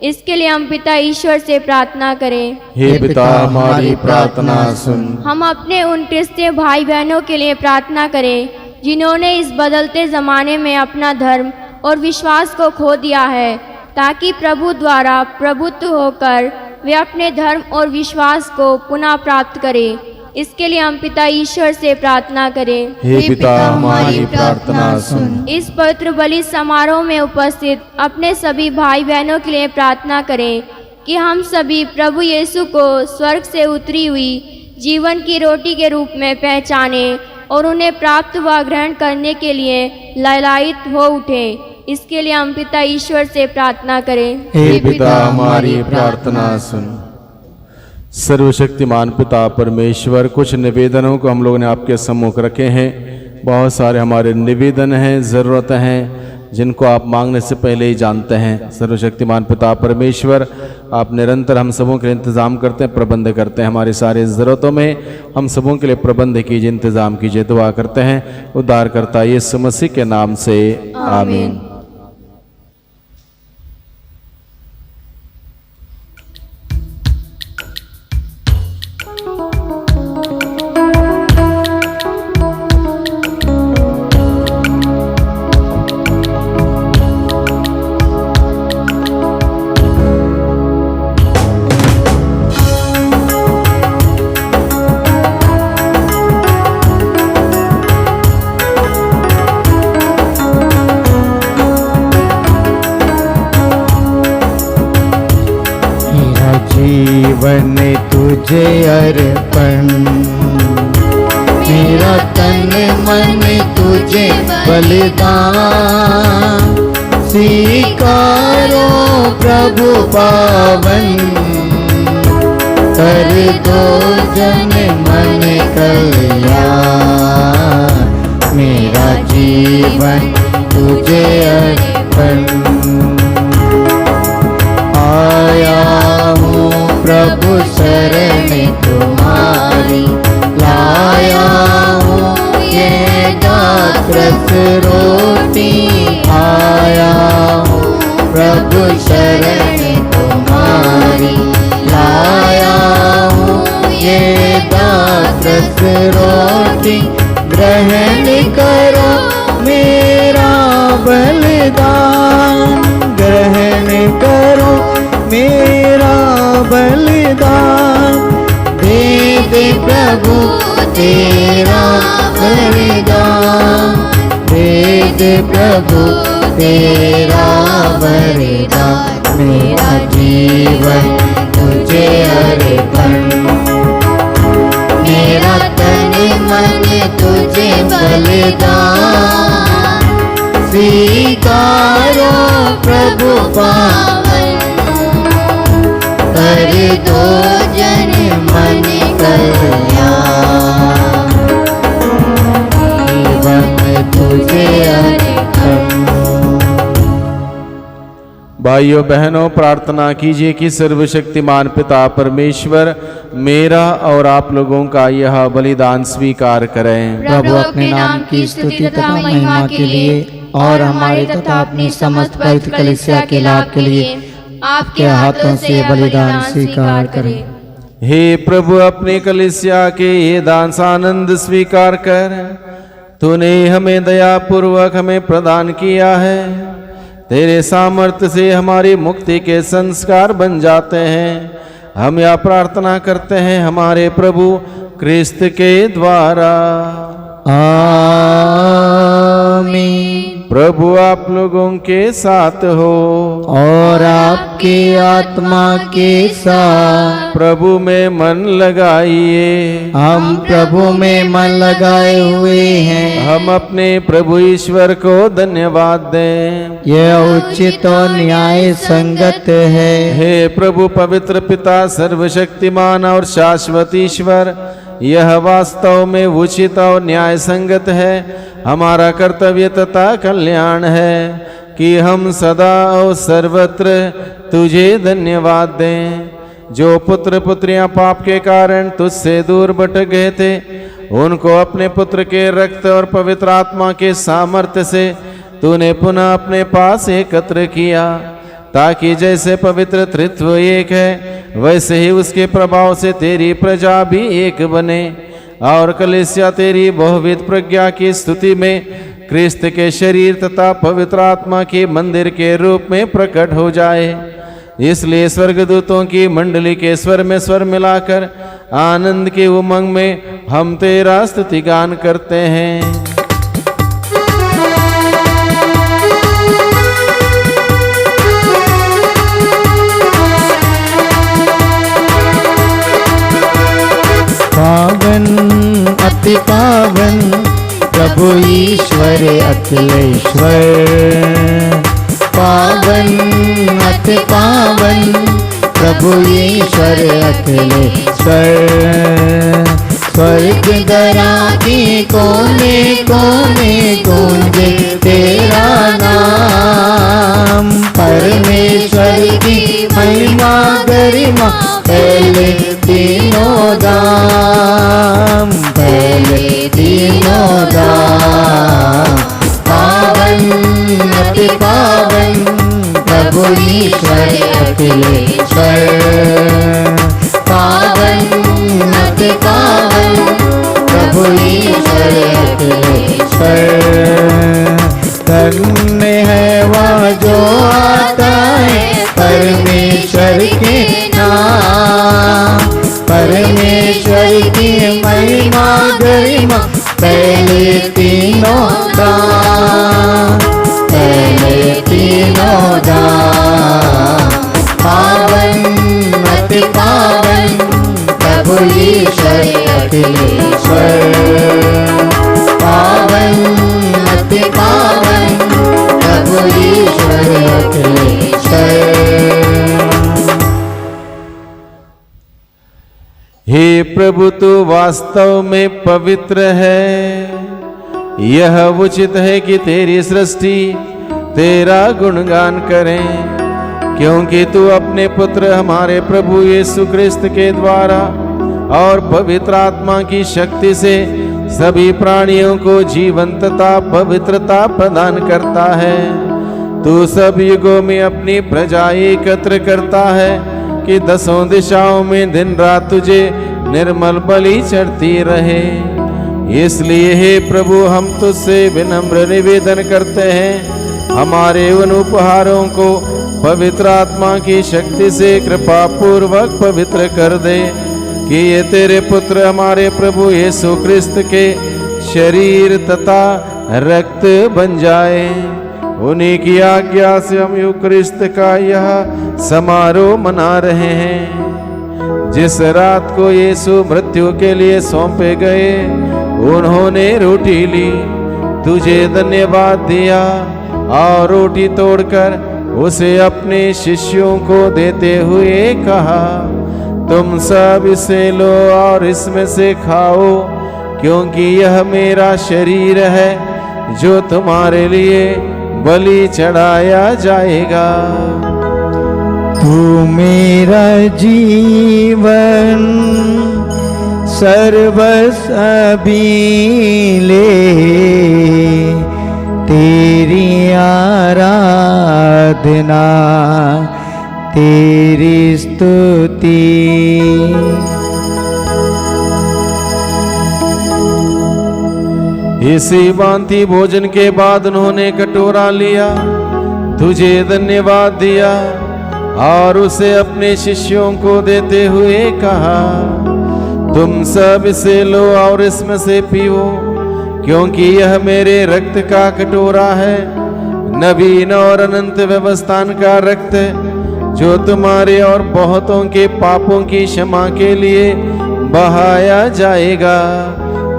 इसके लिए हम पिता ईश्वर से प्रार्थना करें। हे पिता, हमारी प्रार्थना सुन। हम अपने उन क्रिस्तीय भाई बहनों के लिए प्रार्थना करें जिन्होंने इस बदलते ज़माने में अपना धर्म और विश्वास को खो दिया है, ताकि प्रभु द्वारा प्रबुद्ध होकर वे अपने धर्म और विश्वास को पुनः प्राप्त करें। इसके लिए हम पिता ईश्वर से प्रार्थना करें। हे पिता, हमारी प्रार्थना सुन। इस पवित्र बलि समारोह में उपस्थित अपने सभी भाई बहनों के लिए प्रार्थना करें कि हम सभी प्रभु यीशु को स्वर्ग से उतरी हुई जीवन की रोटी के रूप में पहचाने और उन्हें प्राप्त व ग्रहण करने के लिए ललायित हो उठें। इसके लिए हम पिता ईश्वर से प्रार्थना करें। हे पिता, हमारी प्रार्थना सुन। सर्वशक्तिमान पिता परमेश्वर, कुछ निवेदनों को हम लोगों ने आपके सम्मुख रखे हैं। बहुत सारे हमारे निवेदन हैं, ज़रूरतें हैं, जिनको आप मांगने से पहले ही जानते हैं। सर्वशक्तिमान पिता परमेश्वर, आप निरंतर हम सबों के लिए इंतज़ाम करते हैं, प्रबंध करते हैं। हमारी सारी ज़रूरतों में हम सबों के लिए प्रबंध कीजिए, इंतज़ाम कीजिए, दुआ करते हैं उद्धारकर्ता यीशु मसीह के नाम से। आमीन। जीवन तुझे अर्पण, मेरा तन मन तुझे बलिदान, स्वीकारो प्रभु पावन, कर दो जन मन कल्याण, मेरा जीवन तुझे अर्पण। आया हूँ प्रभु शरण तुम्हारी, लाया हूँ ये दास रोटी, आया हूँ प्रभु शरण तुम्हारी, लाया हूँ ये दास रोटी, ग्रहण करो मेरा बल बलिदान, ग्रहण करो मेरा बलिदान। दे दे प्रभु तेरा बलिदान, दे दे प्रभु तेरा बलिदान। मेरा जीवन तुझे अर्पण, मेरा तन मन तुझे बलिदान। स्वीकारो प्रभु पावन, कर दो जन मन कल्याण। जीवन तुझे अर्पण। भाइयों बहनों, प्रार्थना कीजिए कि सर्वशक्तिमान पिता परमेश्वर मेरा और आप लोगों का यह बलिदान स्वीकार करें। प्रभु अपने नाम की स्तुति तथा महिमा के लिए और हमारे तथा अपनी समस्त पवित्र कलीसिया के लाभ के लिए आपके हाथों से बलिदान स्वीकार करें। हे प्रभु, अपने कलीसिया के ये दान आनंद स्वीकार कर तूने हमें दया पूर्वक हमें प्रदान किया है। तेरे सामर्थ्य से हमारी मुक्ति के संस्कार बन जाते हैं। हम यह प्रार्थना करते हैं हमारे प्रभु क्रिस्त के द्वारा। आमीन। प्रभु आप लोगों के साथ हो और आपके आत्मा के साथ। प्रभु में मन लगाइए। हम प्रभु में मन लगाए हुए हैं। हम अपने प्रभु ईश्वर को धन्यवाद दें। यह उचित और न्याय संगत है। हे प्रभु पवित्र पिता सर्वशक्तिमान और शाश्वत ईश्वर, यह वास्तव में उचित और न्याय संगत है, हमारा कर्तव्य तथा कल्याण है कि हम सदा और सर्वत्र तुझे धन्यवाद दें। जो पुत्र पुत्रियां पाप के कारण तुझसे दूर भटक गए थे, उनको अपने पुत्र के रक्त और पवित्र आत्मा के सामर्थ्य से तूने पुनः अपने पास एकत्र किया, ताकि जैसे पवित्र त्रित्व एक है, वैसे ही उसके प्रभाव से तेरी प्रजा भी एक बने और कलीसिया तेरी बहुविध प्रज्ञा की स्तुति में क्रिस्त के शरीर तथा पवित्र आत्मा के मंदिर के रूप में प्रकट हो जाए। इसलिए स्वर्गदूतों की मंडली के स्वर में स्वर मिलाकर आनंद के उमंग में हम तेरा स्तुति गान करते हैं। पावन अति पावन प्रभु ईश्वर अखिलेश्वर। पावन अति पावन प्रभु ईश्वर अखिलेश्वर। स्वर्ग दरा के कोने कोने गूंजे तेरा नाम। परमेश्वर की महिमा गरिमा पहले तीनों दाम, पहले तीनों दाम। पावन अति पावन प्रभु ईश्वर अखिलेश्वर। पावन अति पावन प्रभु ईश्वर अखिलेश्वर। धन्य है वह जो आता है परमेश्वर के नाम। परमेश्वर की महिमा गरिमा पहले तीनों दाम, पहले तीनों दाम। पावन अति पावन प्रभु ईश्वर अखिलेश्वर। पावन अति पावन प्रभु ईश्वर अखिलेश्वर। हे प्रभु, तू वास्तव में पवित्र है। यह उचित है कि तेरी सृष्टि तेरा गुणगान करें, क्योंकि तू अपने पुत्र हमारे प्रभु यीशु क्रिस्त के द्वारा और पवित्र आत्मा की शक्ति से सभी प्राणियों को जीवन तथा पवित्रता प्रदान करता है। तू सब युगों में अपनी प्रजा एकत्र करता है कि दसों दिशाओं में दिन रात तुझे निर्मल बलि चढ़ती रहे। इसलिए हे प्रभु, हम तुझसे विनम्र निवेदन करते हैं, हमारे उन उपहारों को पवित्र आत्मा की शक्ति से कृपा पूर्वक पवित्र कर दे, कि ये तेरे पुत्र हमारे प्रभु यीशु क्रिस्त के शरीर तथा रक्त बन जाए। उन्हीं की आज्ञा से हम यूक्रिस्ट का यह समारोह मना रहे हैं। जिस रात को यीशु मृत्यु के लिए सौंपे गए, उन्होंने रोटी ली, तुझे धन्यवाद दिया और रोटी तोड़कर उसे अपने शिष्यों को देते हुए कहा, तुम सब इसे लो और इसमें से खाओ, क्योंकि यह मेरा शरीर है जो तुम्हारे लिए बलि चढ़ाया जाएगा। तू मेरा जीवन सर्वस्व अभी ले, तेरी आराधना तेरी स्तुति। इसी भांति भोजन के बाद उन्होंने कटोरा लिया, तुझे धन्यवाद दिया और उसे अपने शिष्यों को देते हुए कहा, तुम सब इसे लो और इसमें से पीओ, क्योंकि यह मेरे रक्त का कटोरा है, नवीन और अनंत व्यवस्थान का रक्त, जो तुम्हारे और बहुतों के पापों की क्षमा के लिए बहाया जाएगा।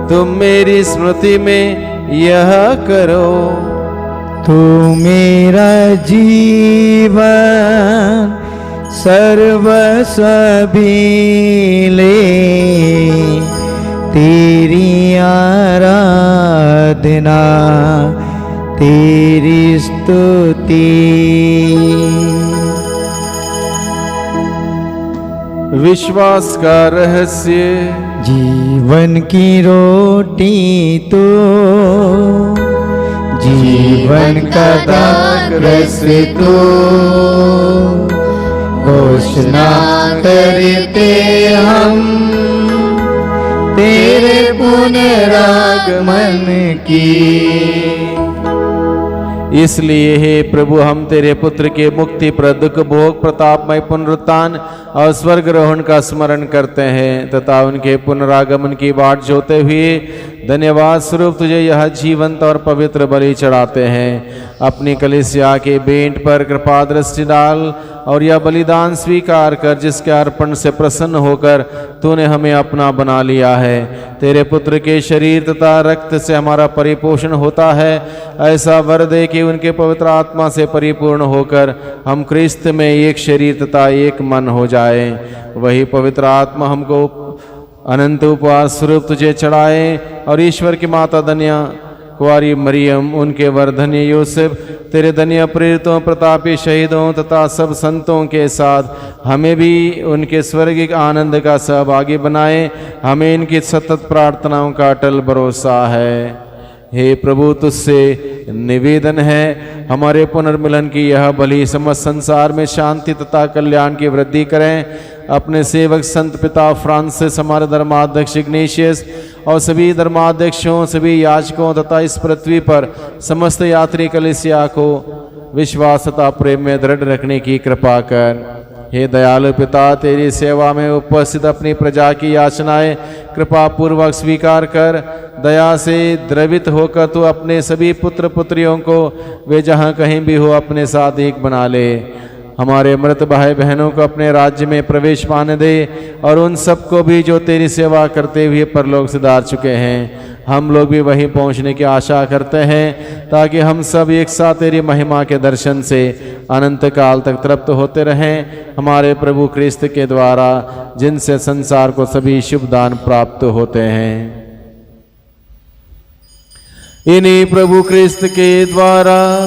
तुम मेरी स्मृति में यह करो। तू मेरा जीवन सर्वस्व अभी ले, तेरी आराधना तेरी स्तुति। विश्वास का रहस्य। जीवन की रोटी तो जीवन का दाखरस्य तो, घोषणा करते हम तेरे पुनरागमन की। इसलिए हे प्रभु, हम तेरे पुत्र के मुक्ति दुख भोग प्रतापमय पुनरुत्थान और स्वर्गरोहण का स्मरण करते हैं तथा उनके पुनरागमन की बाट जोते हुए धन्यवाद स्वरूप तुझे यह जीवंत और पवित्र बलि चढ़ाते हैं। अपनी कलीसिया के बेंट पर कृपा दृष्टि डाल और यह बलिदान स्वीकार कर, जिसके अर्पण से प्रसन्न होकर तूने हमें अपना बना लिया है। तेरे पुत्र के शरीर तथा रक्त से हमारा परिपोषण होता है। ऐसा वर दे कि उनके पवित्र आत्मा से परिपूर्ण होकर हम क्रिस्त में एक शरीर तथा एक मन हो जाए। वही पवित्र आत्मा हमको अनंत उपहार स्वरूप तुझे चढ़ाए और ईश्वर की माता धन्य कुंवारी मरियम, उनके वर्धन्य यूसुफ, तेरे धन्य प्रेरितों प्रतापी शहीदों तथा सब संतों के साथ हमें भी उनके स्वर्गिक आनंद का सहभागी बनाए। हमें इनकी सतत प्रार्थनाओं का अटल भरोसा है। हे प्रभु, तुझसे निवेदन है, हमारे पुनर्मिलन की यह बलि समस्त संसार में शांति तथा कल्याण की वृद्धि करें। अपने सेवक संत पिता फ्रांसिस, हमारे धर्माध्यक्ष इग्नेशियस और सभी धर्माध्यक्षों, सभी याजकों तथा इस पृथ्वी पर समस्त यात्री कलीसिया को विश्वास तथा प्रेम में दृढ़ रखने की कृपा कर। हे दयालु पिता, तेरी सेवा में उपस्थित अपनी प्रजा की याचनाएं कृपा पूर्वक स्वीकार कर। दया से द्रवित होकर तू अपने सभी पुत्र पुत्रियों को वे जहाँ कहीं भी हो अपने साथ एक बना ले। हमारे मृत भाई बहनों को अपने राज्य में प्रवेश पाने दे और उन सबको भी जो तेरी सेवा करते हुए परलोक सिधार चुके हैं। हम लोग भी वहीं पहुंचने की आशा करते हैं, ताकि हम सब एक साथ तेरी महिमा के दर्शन से अनंत काल तक तृप्त होते रहें। हमारे प्रभु क्रिस्त के द्वारा, जिनसे संसार को सभी शुभ दान प्राप्त होते हैं। इन्हीं प्रभु क्रिस्त के द्वारा,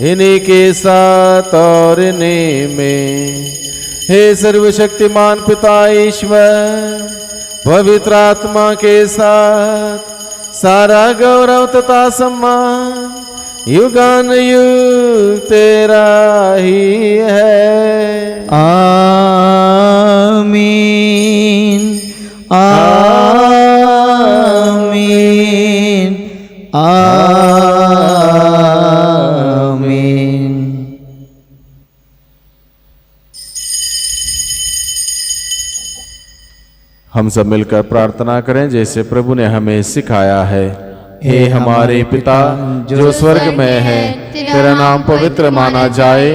इन्हीं के साथ और इन्हीं में, हे सर्वशक्तिमान पिता ईश्वर, पवित्र आत्मा के साथ सारा गौरव तथा सम्मान युगान युग तेरा ही है। आमीन आमीन आमीन। हम सब मिलकर प्रार्थना करें जैसे प्रभु ने हमें सिखाया है। हे हमारे पिता जो स्वर्ग में है, तेरा नाम पवित्र माना जाए,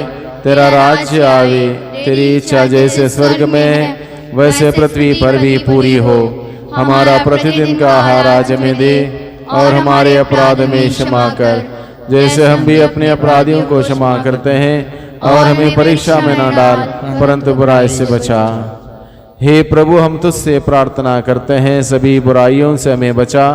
तेरा राज्य आवे, तेरी इच्छा जैसे स्वर्ग में है वैसे पृथ्वी पर भी पूरी हो। हमारा प्रतिदिन का आहार आज हमें दे, और हमारे अपराध में क्षमा कर जैसे हम भी अपने अपराधियों को क्षमा करते हैं, और हमें परीक्षा में न डाल परंतु बुराई से बचा। हे प्रभु, हम तुझसे प्रार्थना करते हैं सभी बुराइयों से हमें बचा,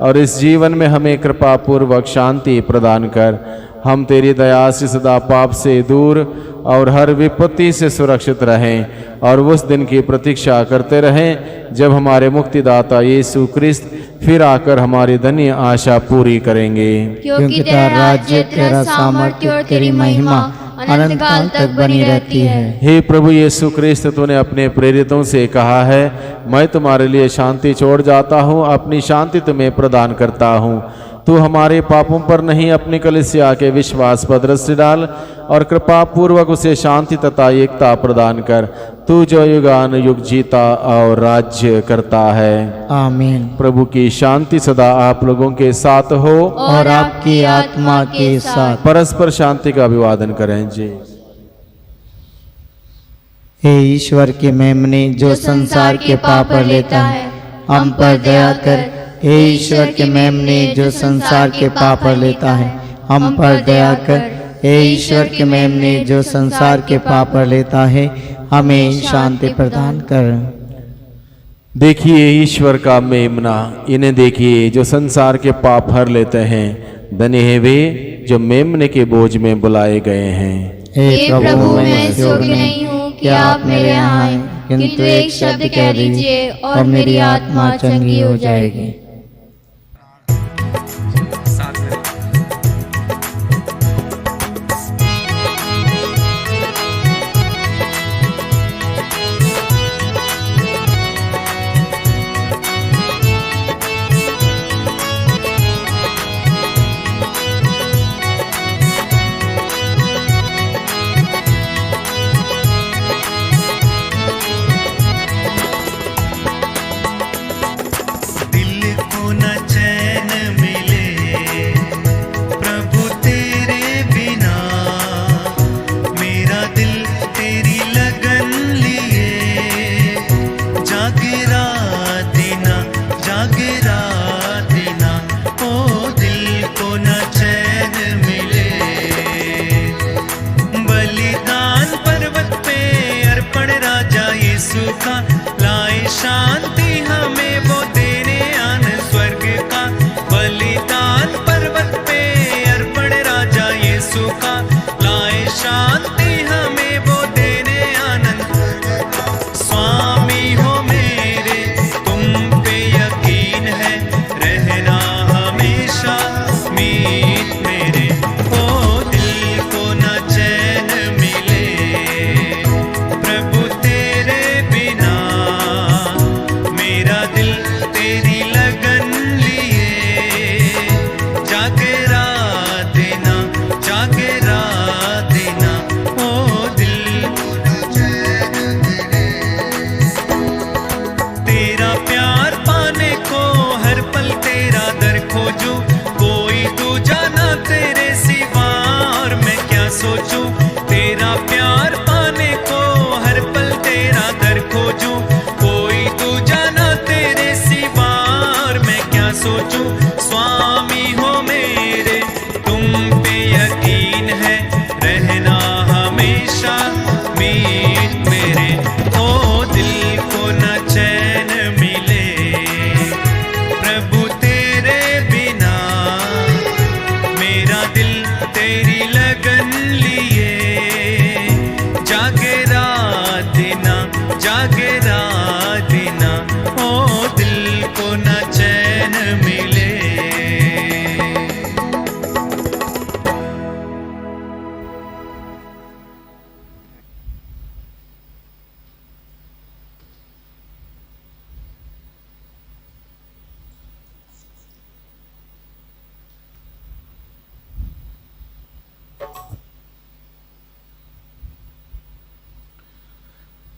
और इस जीवन में हमें कृपा पूर्वक शांति प्रदान कर। हम तेरी दया से सदा पाप से दूर और हर विपत्ति से सुरक्षित रहें, और उस दिन की प्रतीक्षा करते रहें जब हमारे मुक्तिदाता यीशु क्रिस्त फिर आकर हमारी धन्य आशा पूरी करेंगे। क्योंकि तेरा राज्य, तेरा सामर्थ्य और तेरी महिमा अनंत काल तक बनी रहती है। हे प्रभु यीशु क्रिस्त, तूने अपने प्रेरितों से कहा है, मैं तुम्हारे लिए शांति छोड़ जाता हूँ, अपनी शांति तुम्हें प्रदान करता हूँ। तू हमारे पापों पर नहीं, अपनी कलीसिया के विश्वास पर दृष्टि डाल, और कृपा पूर्वक उसे शांति तथा एकता प्रदान कर। तू जो युगान युग जीता और राज्य करता है। आमीन। प्रभु की शांति सदा आप लोगों के साथ हो, और आपकी आत्मा के साथ। परस्पर शांति का अभिवादन करें जी। हे ईश्वर के मेमने जो संसार के पाप पर लेता है, हम पर दया कर। हे ईश्वर के मेमने जो संसार के पाप पर लेता है, हम पर दया कर। हे ईश्वर के मेमने जो संसार के पाप पर लेता है, हमें शांति प्रदान कर। देखिए ईश्वर का मेमना, इन्हें देखिए जो संसार के पाप हर लेते हैं। धन्य है वे जो मेमने के बोझ में बुलाए गए हैं। हे प्रभु, मैं इस योग्य नहीं हूँ कि आप मेरे यहाँ आएं, किंतु एक शब्द कह दीजिए और मेरी आत्मा चंगी हो जाएगी।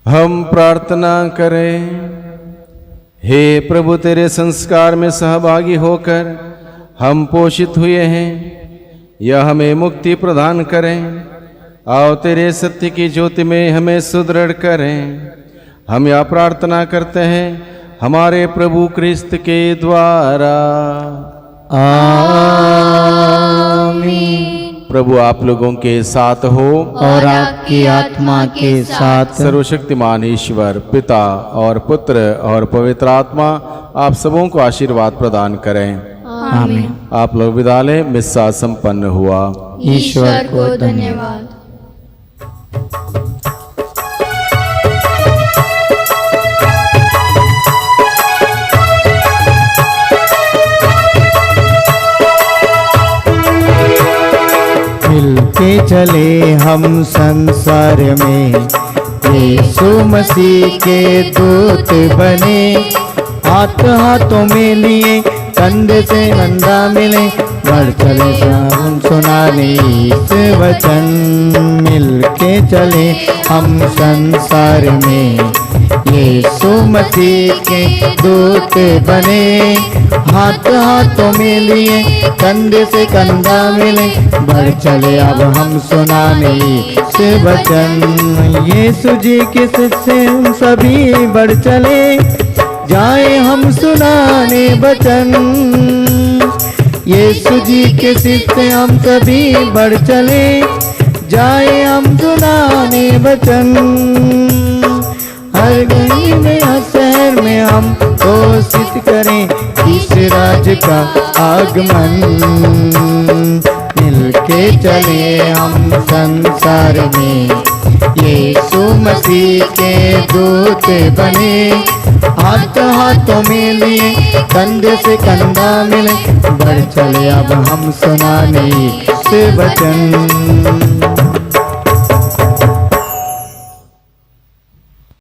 हम प्रार्थना करें। हे प्रभु, तेरे संस्कार में सहभागी होकर हम पोषित हुए हैं, यह हमें मुक्ति प्रदान करें। आओ तेरे सत्य की ज्योति में हमें सुदृढ़ करें। हम यह प्रार्थना करते हैं हमारे प्रभु क्रिस्त के द्वारा। आमीन। प्रभु आप लोगों के साथ हो और आपकी आत्मा के साथ। सर्वशक्तिमान ईश्वर पिता और पुत्र और पवित्र आत्मा आप सबों को आशीर्वाद प्रदान करें। आमीन। आप लोग विदा लें। मिस्सा संपन्न हुआ। ईश्वर को धन्यवाद। मिलके चले हम संसार में, यीशु मसीह के दूत बने। हाथ हाथों में लिए, कंधे से कंधा मिले, बढ़ चले हम सुनाने इस वचन। मिलके चले हम संसार में, यीशु मसीह के दूत बने। हाथ हाथों में लिए, कंधे से कंधा मिले, बढ़ चले अब हम सुनाने इस वचन। यीशु जी के शिष्य हम सभी बढ़ चले, जाए हम सुनाने वचन। यीशु जी के शिष्य हम सभी बढ़ चले, जाए हम सुनाने वचन। हर गली में हर शहर में हम घोषित करें इस राज का आगमन। मिलके चले हम संसार में, यीशु मसीह के दूत बने। हाथ हाथों में लिए, कंधे से कंधा मिले, बढ़ चले अब हम सुनाने इस वचन।